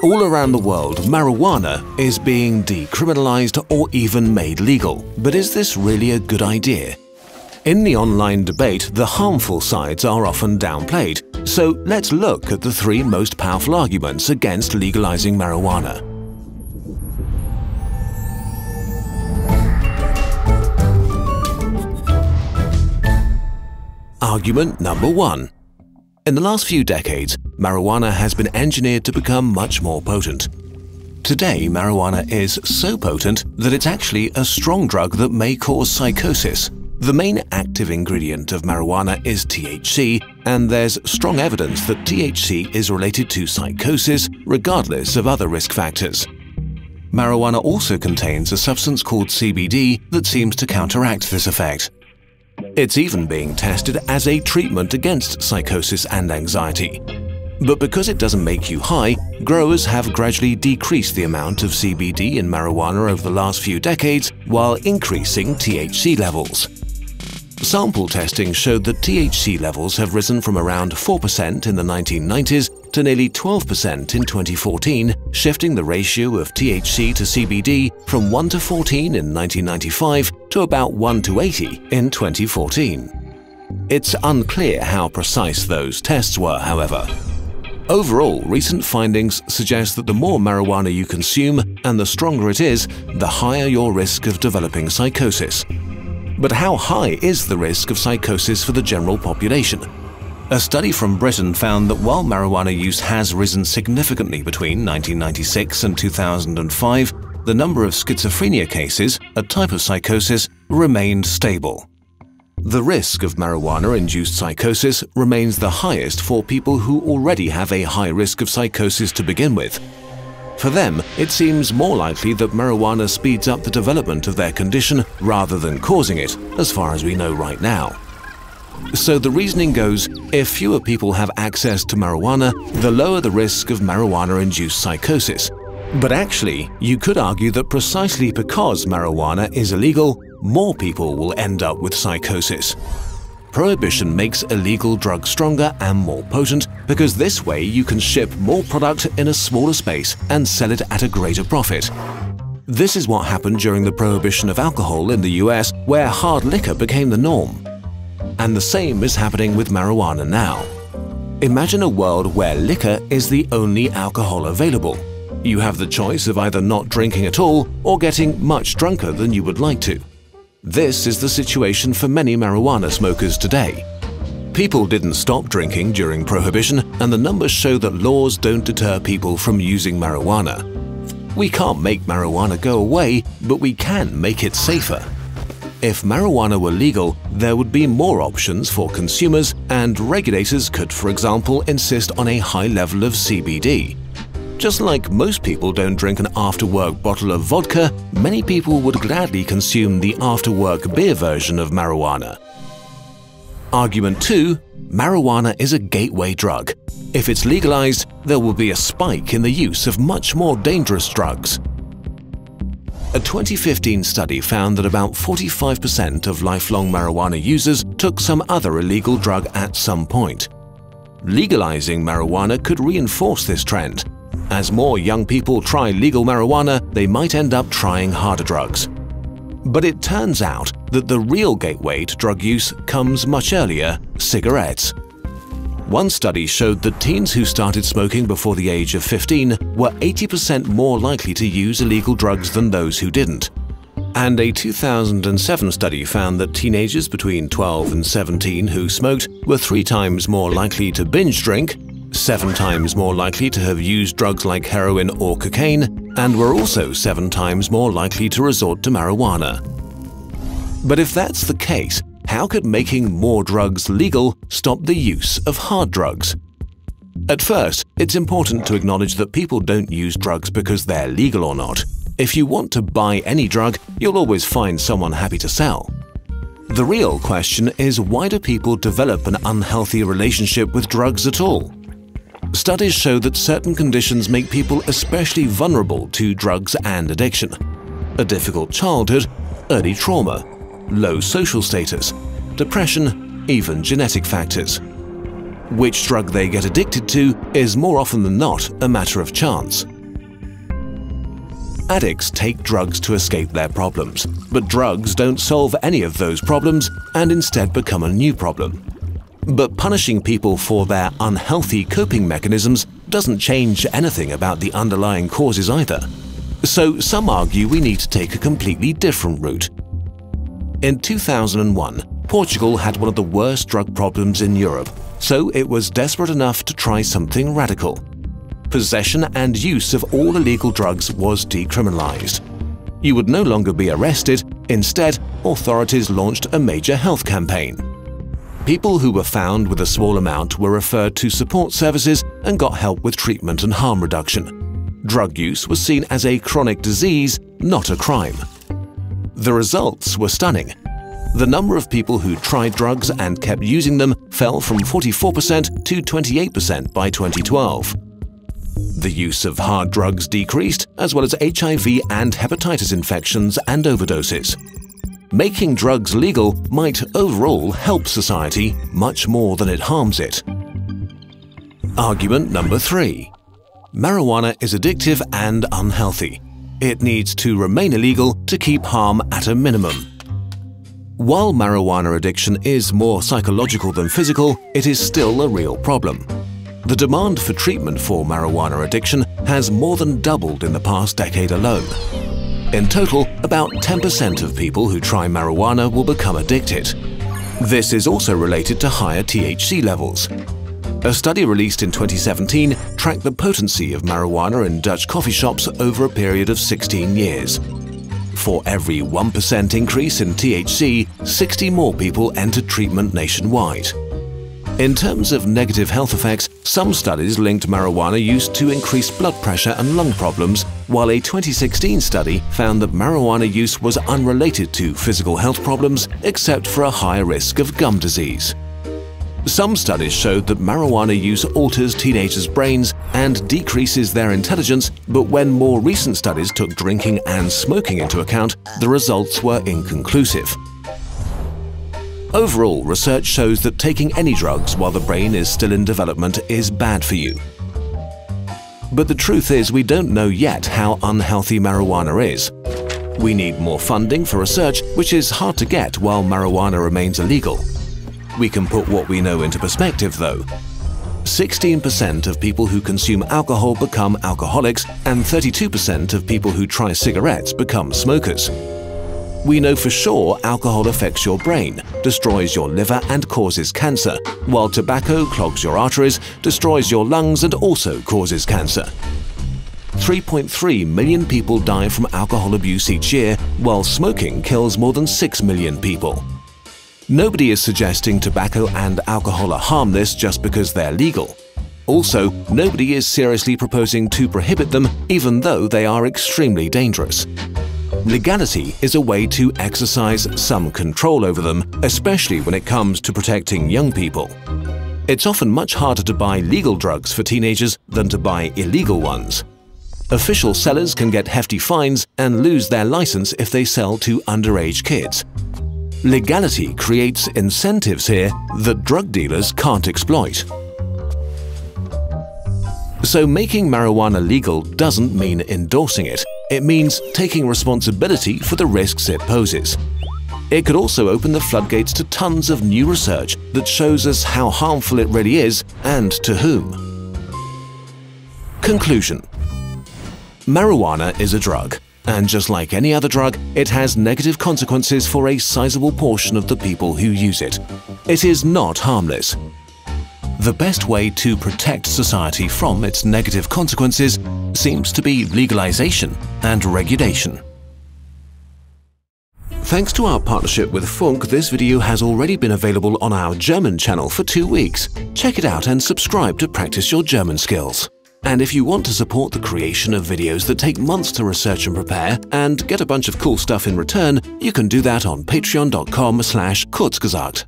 All around the world, marijuana is being decriminalized or even made legal. But is this really a good idea? In the online debate, the harmful sides are often downplayed. So let's look at the three most powerful arguments against legalizing marijuana. Argument number 1. In the last few decades, marijuana has been engineered to become much more potent. Today, marijuana is so potent that it's actually a strong drug that may cause psychosis. The main active ingredient of marijuana is THC, and there's strong evidence that THC is related to psychosis regardless of other risk factors. Marijuana also contains a substance called CBD that seems to counteract this effect. It's even being tested as a treatment against psychosis and anxiety. But because it doesn't make you high, growers have gradually decreased the amount of CBD in marijuana over the last few decades while increasing THC levels. Sample testing showed that THC levels have risen from around 4% in the 1990s to nearly 12% in 2014, shifting the ratio of THC to CBD from 1 to 14 in 1995 to about 1 to 80 in 2014. It's unclear how precise those tests were, however. Overall, recent findings suggest that the more marijuana you consume and the stronger it is, the higher your risk of developing psychosis. But how high is the risk of psychosis for the general population? A study from Britain found that while marijuana use has risen significantly between 1996 and 2005, the number of schizophrenia cases, a type of psychosis, remained stable. The risk of marijuana-induced psychosis remains the highest for people who already have a high risk of psychosis to begin with. For them, it seems more likely that marijuana speeds up the development of their condition rather than causing it, as far as we know right now. So the reasoning goes, if fewer people have access to marijuana, the lower the risk of marijuana-induced psychosis. But actually, you could argue that precisely because marijuana is illegal, more people will end up with psychosis. Prohibition makes illegal drugs stronger and more potent because this way you can ship more product in a smaller space and sell it at a greater profit. This is what happened during the prohibition of alcohol in the US, where hard liquor became the norm. And the same is happening with marijuana now. Imagine a world where liquor is the only alcohol available. You have the choice of either not drinking at all or getting much drunker than you would like to. This is the situation for many marijuana smokers today. People didn't stop drinking during Prohibition, and the numbers show that laws don't deter people from using marijuana. We can't make marijuana go away, but we can make it safer. If marijuana were legal, there would be more options for consumers, and regulators could, for example, insist on a high level of CBD. Just like most people don't drink an after-work bottle of vodka, many people would gladly consume the after-work beer version of marijuana. Argument 2. Marijuana is a gateway drug. If it's legalized, there will be a spike in the use of much more dangerous drugs. A 2015 study found that about 45% of lifelong marijuana users took some other illegal drug at some point. Legalizing marijuana could reinforce this trend. As more young people try legal marijuana, they might end up trying harder drugs. But it turns out that the real gateway to drug use comes much earlier: cigarettes. One study showed that teens who started smoking before the age of 15 were 80% more likely to use illegal drugs than those who didn't. And a 2007 study found that teenagers between 12 and 17 who smoked were 3 times more likely to binge drink, 7 times more likely to have used drugs like heroin or cocaine, and were also 7 times more likely to resort to marijuana. But if that's the case, how could making more drugs legal stop the use of hard drugs? At first, it's important to acknowledge that people don't use drugs because they're legal or not. If you want to buy any drug, you'll always find someone happy to sell. The real question is, why do people develop an unhealthy relationship with drugs at all? Studies show that certain conditions make people especially vulnerable to drugs and addiction. A difficult childhood, early trauma, low social status, depression, even genetic factors. Which drug they get addicted to is more often than not a matter of chance. Addicts take drugs to escape their problems, but drugs don't solve any of those problems and instead become a new problem. But punishing people for their unhealthy coping mechanisms doesn't change anything about the underlying causes either. So some argue we need to take a completely different route. In 2001, Portugal had one of the worst drug problems in Europe, so it was desperate enough to try something radical. Possession and use of all illegal drugs was decriminalized. You would no longer be arrested. Instead, authorities launched a major health campaign. People who were found with a small amount were referred to support services and got help with treatment and harm reduction. Drug use was seen as a chronic disease, not a crime. The results were stunning. The number of people who tried drugs and kept using them fell from 44% to 28% by 2012. The use of hard drugs decreased, as well as HIV and hepatitis infections and overdoses. Making drugs legal might overall help society much more than it harms it. Argument number 3. Marijuana is addictive and unhealthy. It needs to remain illegal to keep harm at a minimum. While marijuana addiction is more psychological than physical, it is still a real problem. The demand for treatment for marijuana addiction has more than doubled in the past decade alone. In total, about 10% of people who try marijuana will become addicted. This is also related to higher THC levels. A study released in 2017 tracked the potency of marijuana in Dutch coffee shops over a period of 16 years. For every 1% increase in THC, 60 more people entered treatment nationwide. In terms of negative health effects, some studies linked marijuana use to increased blood pressure and lung problems, while a 2016 study found that marijuana use was unrelated to physical health problems except for a higher risk of gum disease. Some studies showed that marijuana use alters teenagers' brains and decreases their intelligence, but when more recent studies took drinking and smoking into account, the results were inconclusive. Overall, research shows that taking any drugs while the brain is still in development is bad for you. But the truth is, we don't know yet how unhealthy marijuana is. We need more funding for research, which is hard to get while marijuana remains illegal. We can put what we know into perspective, though. 16% of people who consume alcohol become alcoholics, and 32% of people who try cigarettes become smokers. We know for sure alcohol affects your brain, destroys your liver and causes cancer, while tobacco clogs your arteries, destroys your lungs and also causes cancer. 3.3 million people die from alcohol abuse each year, while smoking kills more than 6 million people. Nobody is suggesting tobacco and alcohol are harmless just because they're legal. Also, nobody is seriously proposing to prohibit them, even though they are extremely dangerous. Legality is a way to exercise some control over them, especially when it comes to protecting young people. It's often much harder to buy legal drugs for teenagers than to buy illegal ones. Official sellers can get hefty fines and lose their license if they sell to underage kids. Legality creates incentives here that drug dealers can't exploit. So making marijuana legal doesn't mean endorsing it. It means taking responsibility for the risks it poses. It could also open the floodgates to tons of new research that shows us how harmful it really is and to whom. Conclusion: marijuana is a drug, and just like any other drug, it has negative consequences for a sizable portion of the people who use it. It is not harmless. The best way to protect society from its negative consequences seems to be legalization and regulation. Thanks to our partnership with Funk, this video has already been available on our German channel for 2 weeks. Check it out and subscribe to practice your German skills. And if you want to support the creation of videos that take months to research and prepare and get a bunch of cool stuff in return, you can do that on patreon.com/kurzgesagt.